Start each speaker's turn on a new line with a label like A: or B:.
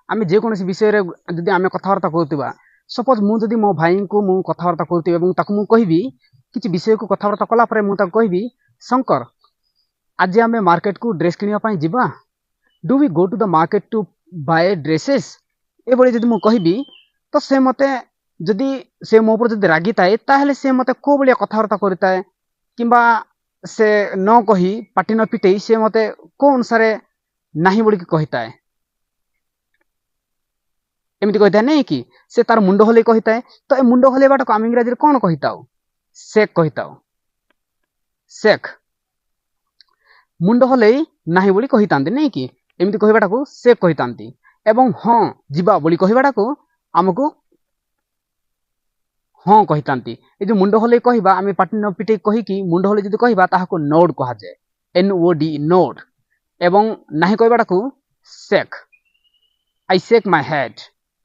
A: आम जेकोसी विषय जदि आम कथबार्ता करुवा सपोज मुझे मो भाई को मु कथबार्ता करुवी कहबी किसी विषय को कथबार्ता कलापर मुझे कहबी शंकर आज आम मार्केट को ड्रेस किनापी जीवा do we go to the market to buy dresses ये जब मुझे कहबी तो से मते जदि से मो पर जदि रागी थाए ताहले से मते को भाया कथबार्ता करता किंबा से न कही पाटी न पिटे से मते को अनुसार नहीं बोल कही था एमती कही था नहीं कि से तार मुंड हल कही था तो ए मुंड हलैवाटा को आम इंग्राजी कौन कही था सेक कही था सेक मुंड हल नहीं बोली कही था नहीं कि एमती कहवाटा को सेक कही था एवं हाँ जीवा बोली कहवाटा को आमको हाँ कही था ये जो मुंड हल कहवा आम पाटी न पिटे कहीकि मुंड हल जो कहवा ताहाको नोड कह जाए NOD नोड एवं नहीं कहवाटा को सेक आई सेक माय हेड